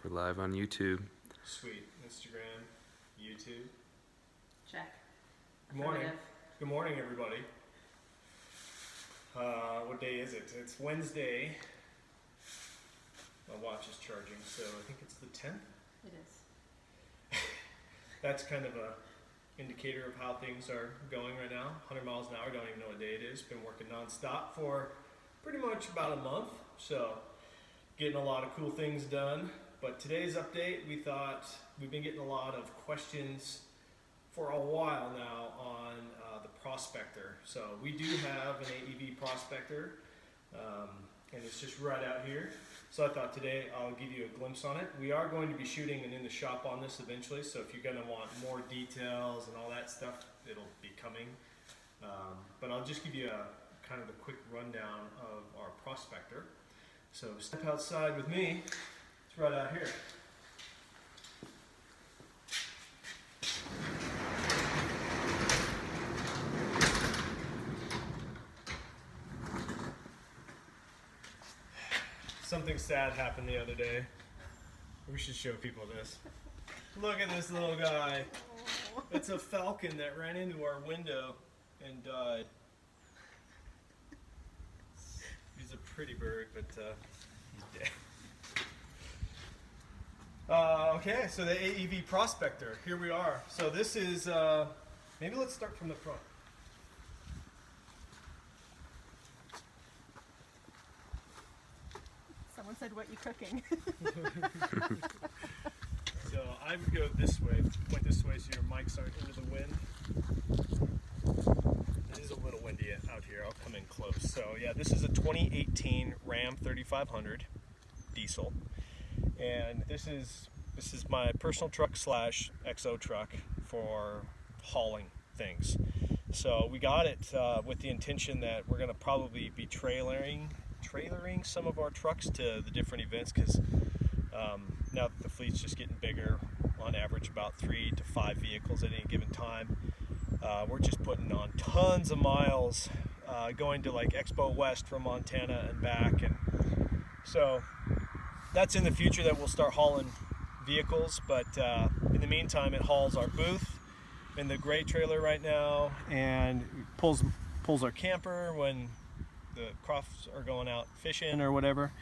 We're live on YouTube. Sweet. Instagram, YouTube. Check. Good morning. Good morning, everybody. What day is it? It's Wednesday. My watch is charging, so I think it's the 10th. It is. That's kind of a indicator of how things are going right now. 100 miles an hour, don't even know what day it is. Been working nonstop for pretty much about a month, so getting a lot of cool things done. But today's update, we thought we've been getting a lot of questions for a while now on the Prospector. So we do have an AEV Prospector, and it's just right out here. So I thought today I'll give you a glimpse on it. We are going to be shooting an in the shop on this eventually, so if you're going to want more details and all that stuff, it'll be coming. But I'll just give you a kind of a quick rundown of our Prospector. So step outside with me. It's right out here. Something sad happened the other day. We should show people this. Look at this little guy. It's a falcon that ran into our window and died. He's a pretty bird, but he's dead. Okay, so the AEV Prospector, here we are. So this is, maybe let's start from the front. Someone said, "What you cooking?" So I would go this way, point this way so your mics aren't into the wind. It is a little windy out here, I'll come in close. So yeah, this is a 2018 Ram 3500 diesel. And this is my personal truck slash XO truck for hauling things. So we got it with the intention that we're going to probably be trailering some of our trucks to the different events, because now that the fleet's just getting bigger, on average about 3 to 5 vehicles at any given time. We're just putting on tons of miles, going to like Expo West from Montana and back, and so that's in the future that we'll start hauling vehicles. But in the meantime, it hauls our booth in the gray trailer right now, and pulls our camper when the crofts are going out fishing or whatever.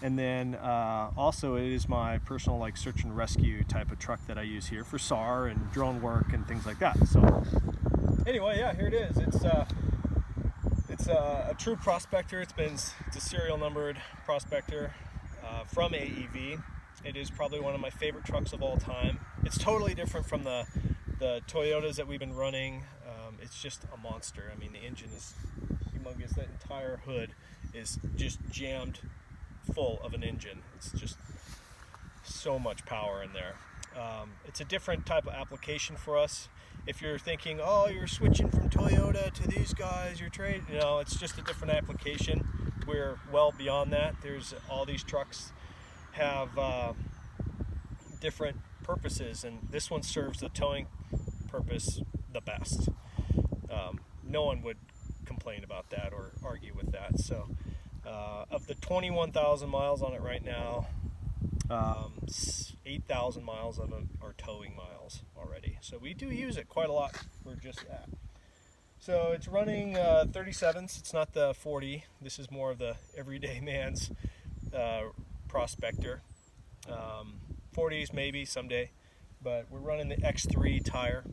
And then also it is my personal like search and rescue type of truck that I use here for SAR and drone work and things like that. So anyway, yeah, here it is. It's a true Prospector. It's a serial numbered Prospector from AEV. It is probably one of my favorite trucks of all time. It's totally different from the Toyotas that we've been running. It's just a monster. I mean, the engine is humongous. That entire hood is just jammed full of an engine. It's just so much power in there. It's a different type of application for us. If you're thinking, oh, you're switching from Toyota to these guys, you're trading, it's just a different application. We're well beyond that. There's all these trucks have different purposes, and this one serves the towing purpose the best. No one would complain about that or argue with that. So of the 21,000 miles on it right now, 8,000 miles of them are towing miles already. So we do use it quite a lot for just that. So it's running 37s. It's not the 40. This is more of the everyday man's Prospector. 40s maybe someday, but we're running the X3 tire,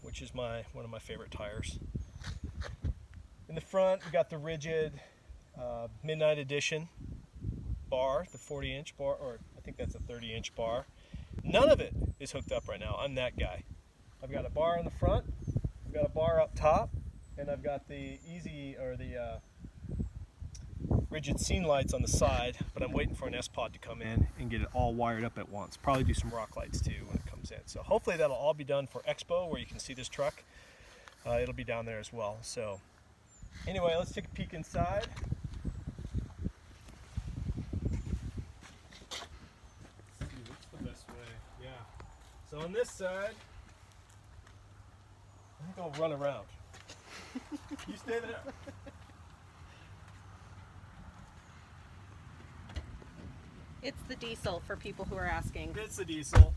which is one of my favorite tires. In the front, we got the rigid Midnight Edition bar, the 40-inch bar, or I think that's a 30-inch bar. None of it is hooked up right now. I'm that guy. I've got a bar in the front, I've got a bar up top, and I've got the rigid scene lights on the side, but I'm waiting for an S-Pod to come in and get it all wired up at once. Probably do some rock lights too when it comes in. So hopefully that'll all be done for Expo, where you can see this truck. It'll be down there as well. So anyway, let's take a peek inside. Let's see, what's the best way? Yeah. So on this side, I think I'll run around. You stay there. It's the diesel for people who are asking. It's the diesel.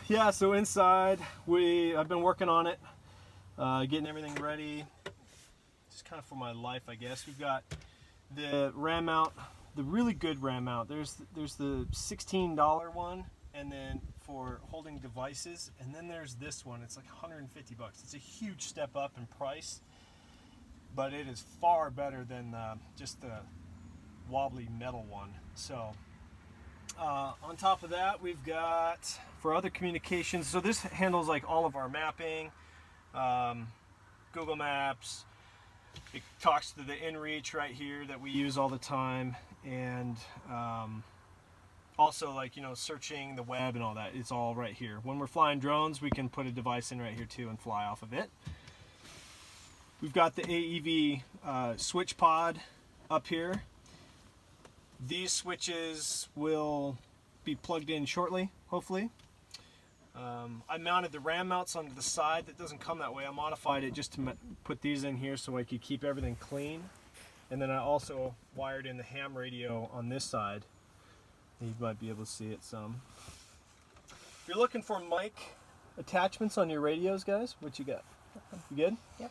Yeah, so inside I've been working on it, getting everything ready. Just kind of for my life, I guess. We've got the ram mount, the really good ram mount. There's the $16 one, and then for holding devices, and then there's this one. It's like 150 bucks. It's a huge step up in price, but it is far better than just the wobbly metal one. So on top of that, we've got for other communications, so this handles like all of our mapping, Google Maps. It talks to the inReach right here that we use all the time, and also, like, you know, searching the web and all that. It's all right here. When we're flying drones, we can put a device in right here too and fly off of it. We've got the AEV switch pod up here. These switches will be plugged in shortly, hopefully. I mounted the ram mounts onto the side. That doesn't come that way. I modified it just to put these in here so I could keep everything clean. And then I also wired in the ham radio on this side. You might be able to see it some. If you're looking for mic attachments on your radios, guys, what you got? You good? Yep.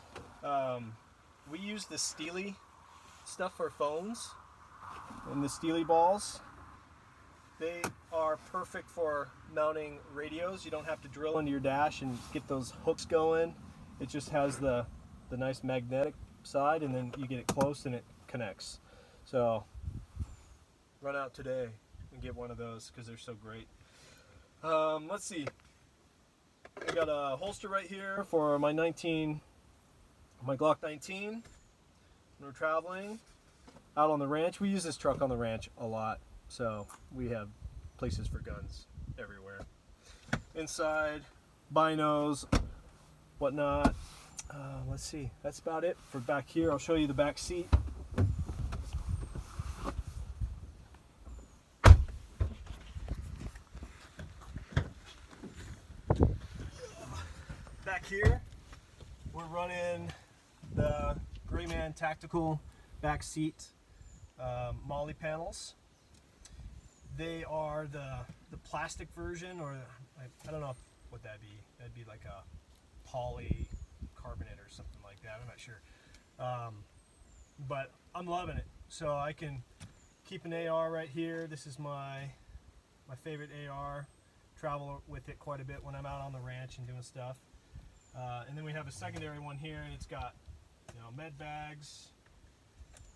We use the Steely stuff for phones, and the Steely balls. They are perfect for mounting radios. You don't have to drill into your dash and get those hooks going. It just has the nice magnetic side, and then you get it close and it connects. So run out today and get one of those because they're so great. Let's see. I got a holster right here for my Glock 19. When we're traveling out on the ranch, we use this truck on the ranch a lot, so we have places for guns everywhere. Inside, binos, whatnot. Let's see, that's about it for back here. I'll show you the back seat. Back here, we're running the Grayman Tactical back seat MOLLE panels. They are the plastic version, or I don't know what that'd be. That'd be like a polycarbonate or something like that. I'm not sure. But I'm loving it. So I can keep an AR right here. This is my favorite AR. Travel with it quite a bit when I'm out on the ranch and doing stuff. And then we have a secondary one here, and it's got, you know, med bags,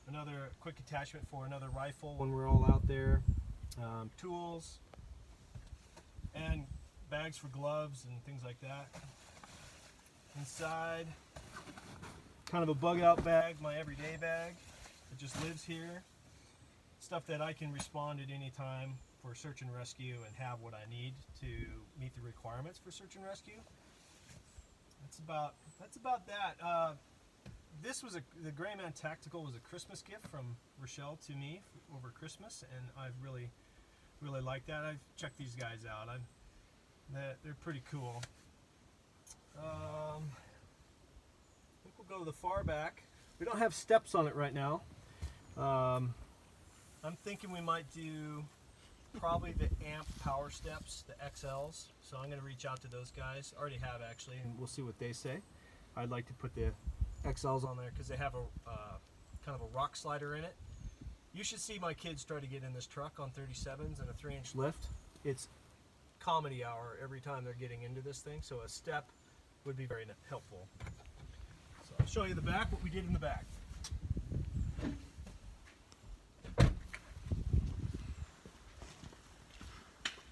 another quick attachment for another rifle when we're all out there, tools, and bags for gloves and things like that. Inside, kind of a bug out bag, my everyday bag. It just lives here. Stuff that I can respond at any time for search and rescue and have what I need to meet the requirements for search and rescue. That's about that. This was the Grayman Tactical was a Christmas gift from Rochelle to me over Christmas, and I've really liked that. I've checked these guys out. They're pretty cool. I think we'll go to the far back. We don't have steps on it right now. I'm thinking we might do probably the AMP power steps, the XLs. So I'm going to reach out to those guys. I already have, actually, and we'll see what they say. I'd like to put the XLs on there because they have a kind of a rock slider in it. You should see my kids try to get in this truck on 37s and a 3-inch lift. It's comedy hour every time they're getting into this thing, so a step would be very helpful. So I'll show you the back, what we did in the back.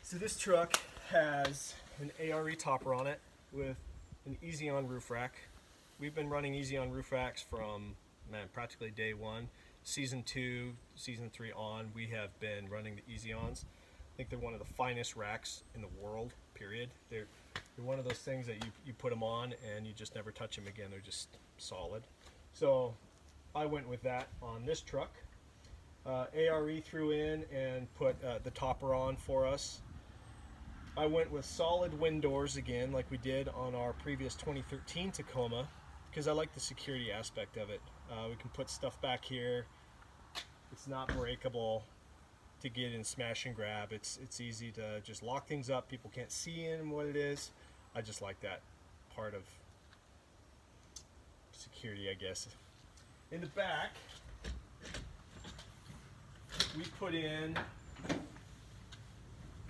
So this truck has an ARE topper on it with an Easy On roof rack. We've been running Easy On roof racks from, practically day one. Season 2, Season 3 on, we have been running the Easy Ons. I think they're one of the finest racks in the world, period. They're one of those things that you put them on and you just never touch them again. They're just solid. So I went with that on this truck. ARE threw in and put the topper on for us. I went with solid wind doors again, like we did on our previous 2013 Tacoma, because I like the security aspect of it. We can put stuff back here. It's not breakable to get in smash and grab. It's easy to just lock things up. People can't see in what it is. I just like that part of security, I guess. In the back, we put in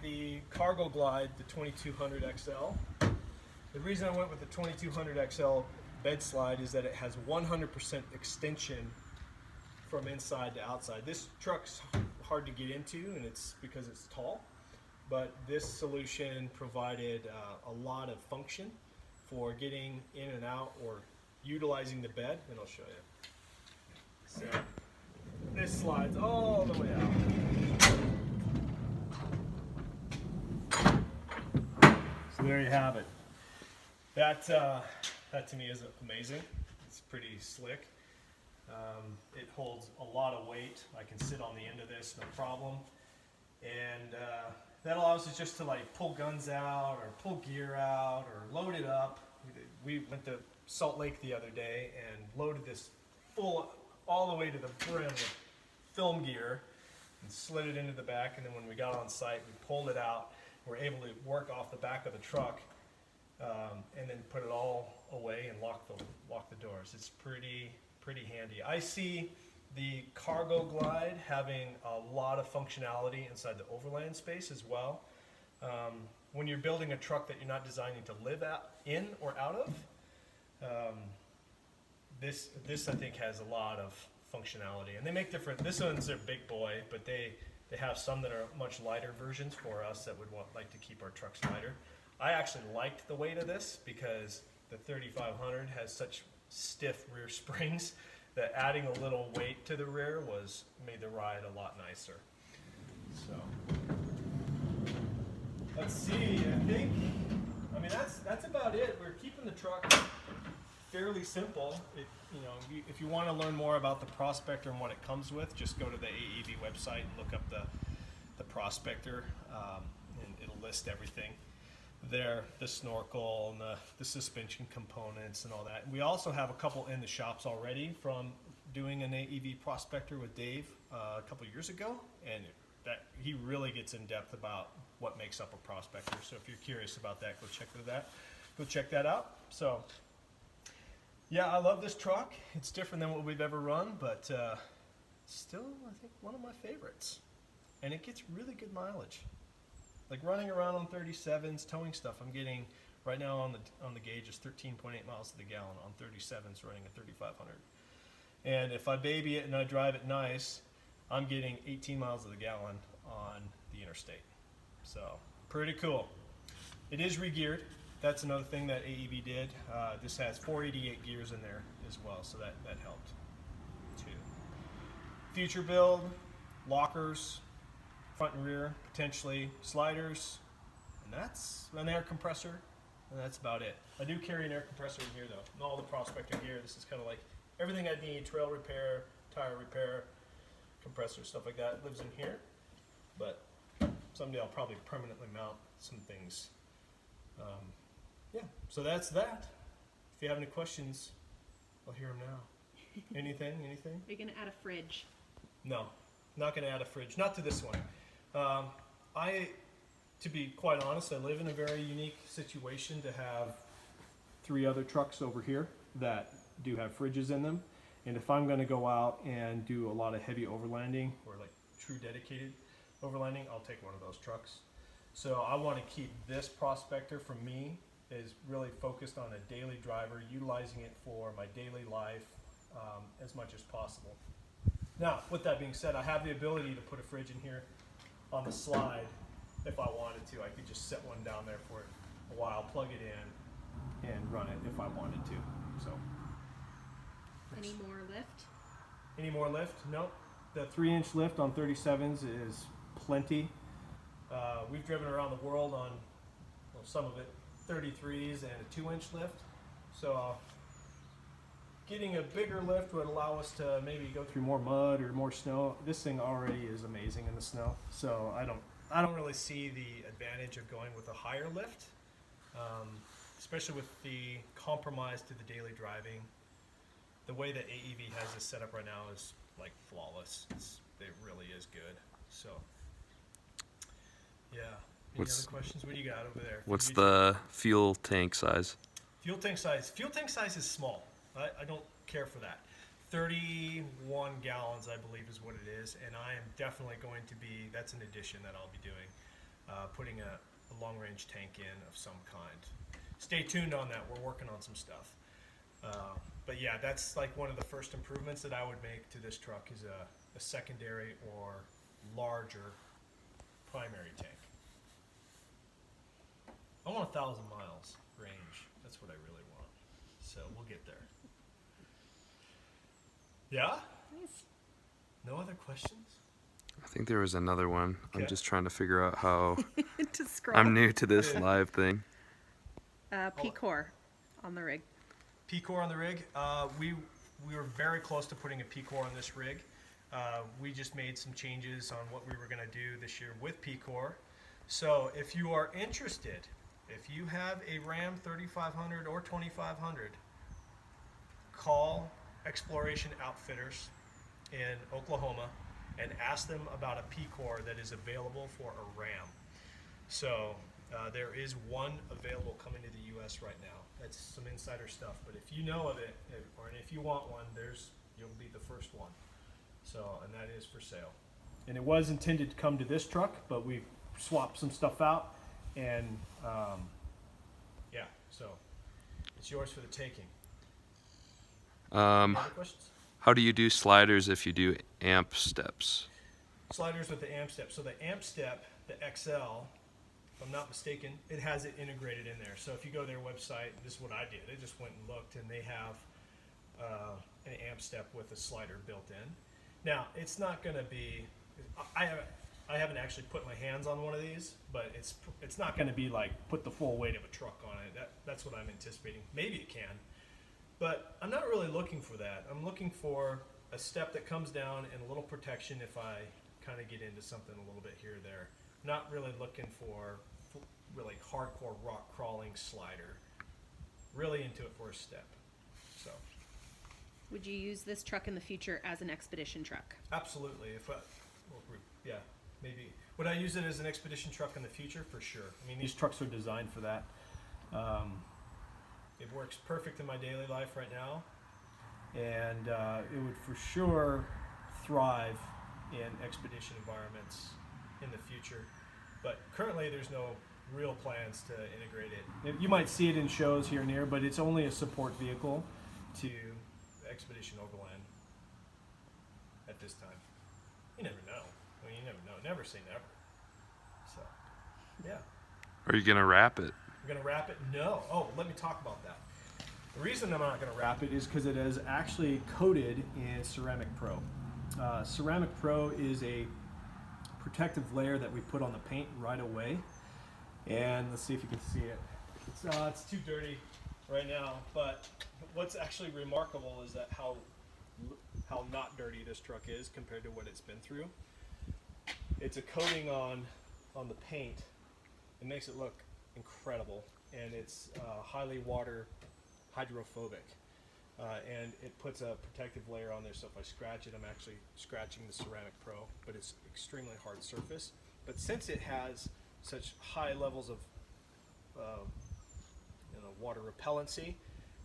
the Cargo Glide, the 2200 XL. The reason I went with the 2200 XL bed slide is that it has 100% extension from inside to outside. This truck's hard to get into, and it's because it's tall, but this solution provided a lot of function for getting in and out or utilizing the bed, and I'll show you. So this slides all the way out. So there you have it. That to me is amazing. It's pretty slick. It holds a lot of weight. I can sit on the end of this, no problem. And that allows us just to like pull guns out or pull gear out or load it up. We went to Salt Lake the other day and loaded this full all the way to the brim with film gear and slid it into the back. And then when we got on site, we pulled it out. We're able to work off the back of the truck and then put it all away and lock the doors. It's pretty handy. I see the Cargo Glide having a lot of functionality inside the Overland space as well. When you're building a truck that you're not designing to live in or out of, this I think has a lot of functionality. And they make different, this one's their big boy, but they have some that are much lighter versions for us that would like to keep our trucks lighter. I actually liked the weight of this because the 3500 has such stiff rear springs that adding a little weight to the rear made the ride a lot nicer. So let's see, I mean that's about it. We're keeping the truck fairly simple. If you want to learn more about the Prospector and what it comes with, just go to the AEV website and look up the Prospector, and it'll list everything there, the snorkel and the suspension components and all that. We also have a couple in the shops already from doing an AEV Prospector with Dave a couple years ago, and he really gets in depth about what makes up a Prospector. So if you're curious about that, go check that out. So yeah, I love this truck. It's different than what we've ever run, but still I think one of my favorites, and it gets really good mileage. Like running around on 37s, towing stuff, I'm getting right now on the gauge is 13.8 miles to the gallon on 37s running a 3500. And if I baby it and I drive it nice, I'm getting 18 miles to the gallon on the interstate. So pretty cool. It is re-geared. That's another thing that AEV did. This has 488 gears in there as well, so that helped too. Future build, lockers, front and rear, potentially sliders, and that's an air compressor, and that's about it. I do carry an air compressor in here though, and all the Prospector gear. This is kind of like everything I need: trail repair, tire repair, compressor, stuff like that lives in here. But someday I'll probably permanently mount some things. Yeah, so that's that. If you have any questions, I'll hear them now. Anything? Are you going to add a fridge? No, not going to add a fridge. Not to this one. To be quite honest, I live in a very unique situation to have 3 other trucks over here that do have fridges in them. And if I'm going to go out and do a lot of heavy overlanding or like true dedicated overlanding, I'll take one of those trucks. So I want to keep this Prospector, for me, is really focused on a daily driver, utilizing it for my daily life as much as possible. Now, with that being said, I have the ability to put a fridge in here on the slide if I wanted to. I could just set one down there for a while, plug it in, and run it if I wanted to. So. Any more lift? Any more lift? Nope. The 3-inch lift on 37s is plenty. We've driven around the world on, well, some of it, 33s and a 2-inch lift. So getting a bigger lift would allow us to maybe go through more mud or more snow. This thing already is amazing in the snow, so I don't really see the advantage of going with a higher lift, especially with the compromise to the daily driving. The way that AEV has this set up right now is like flawless. It's it really is good. So, yeah. Any What's- other questions? What do you got over there? What's YouTube? the fuel tank size? Fuel tank size? Fuel tank size is small. I don't care for that. 31 gallons, I believe, is what it is, and I am definitely going to be. That's an addition that I'll be doing, putting a long-range tank in of some kind. Stay tuned on that. We're working on some stuff. But yeah, that's like one of the first improvements that I would make to this truck is a secondary or larger primary tank. I want 1,000 miles range. That's what I really want. So we'll get there. Yeah? Nice. No other questions? I think there was another one. I'm Okay. just trying to figure out how. To scroll. I'm new to this live thing. P-core on the rig. P-core on the rig. We were very close to putting a P-core on this rig. We just made some changes on what we were going to do this year with P-core. So if you are interested, if you have a Ram 3500 or 2500, call Exploration Outfitters in Oklahoma and ask them about a P-core that is available for a Ram. So there is one available coming to the U.S. right now. That's some insider stuff, but if you know of it, or if you want one, you'll be the first one. So, and that is for sale. And it was intended to come to this truck, but we swapped some stuff out, and yeah, so it's yours for the taking. Any other questions? How do you do sliders if you do amp steps? Sliders with the amp step. So the amp step, the XL, if I'm not mistaken, it has it integrated in there. So if you go to their website, this is what I did. I just went and looked, and they have an amp step with a slider built in. Now, it's not going to be. I haven't actually put my hands on one of these, but it's not going to be like put the full weight of a truck on it. That's what I'm anticipating. Maybe it can, but I'm not really looking for that. I'm looking for a step that comes down and a little protection if I kind of get into something a little bit here or there. Not really looking for really hardcore rock crawling slider. Really into it for a step. So Would you use this truck in the future as an expedition truck? absolutely. Yeah, maybe. Would I use it as an expedition truck in the future? For sure. I mean, these trucks are designed for that. It works perfect in my daily life right now, and it would for sure thrive in expedition environments in the future. But currently, there's no real plans to integrate it. You might see it in shows here and there, but it's only a support vehicle to the Expedition Overland at this time. You never know. I mean, you never know. Never say never. So, yeah. Are you gonna wrap it? I'm going to wrap it? No. Oh, let me talk about that. The reason I'm not going to wrap it is because it is actually coated in Ceramic Pro. Ceramic Pro is a protective layer that we put on the paint right away. And let's see if you can see it. It's too dirty right now, but what's actually remarkable is that how not dirty this truck is compared to what it's been through. It's a coating on the paint. It makes it look incredible, and it's highly water hydrophobic, and it puts a protective layer on there. So if I scratch it, I'm actually scratching the Ceramic Pro, but it's extremely hard surface. But since it has such high levels of water repellency,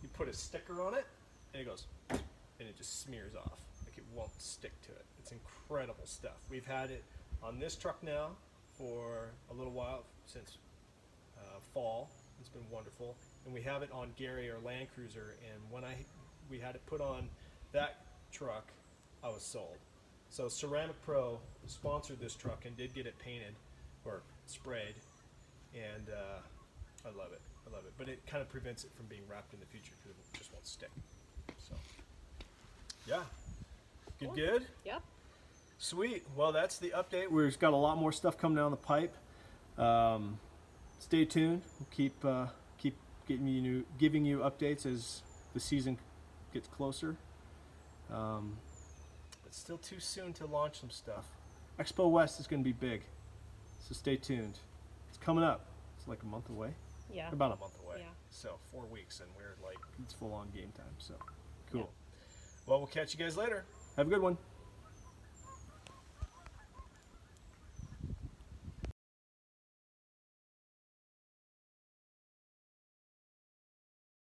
you put a sticker on it, and it goes, and it just smears off. Like it won't stick to it. It's incredible stuff. We've had it on this truck now for a little while, since fall. It's been wonderful, and we have it on Gary, our Land Cruiser. And when we had it put on that truck, I was sold. So Ceramic Pro sponsored this truck and did get it painted or sprayed, and I love it. I love it, but it kind of prevents it from being wrapped in the future because it just won't stick. So, yeah, Cool. good. Yep. Sweet. Well, that's the update. We've got a lot more stuff coming down the pipe. Stay tuned. We'll keep giving you updates as the season gets closer. But still too soon to launch some stuff. Expo West is going to be big, so stay tuned. It's coming up. It's like a month away. Yeah. About a month away. Yeah. So 4 weeks, and we're like, it's full on game time. So cool. Yeah. Well, we'll catch you guys later. Have a good one.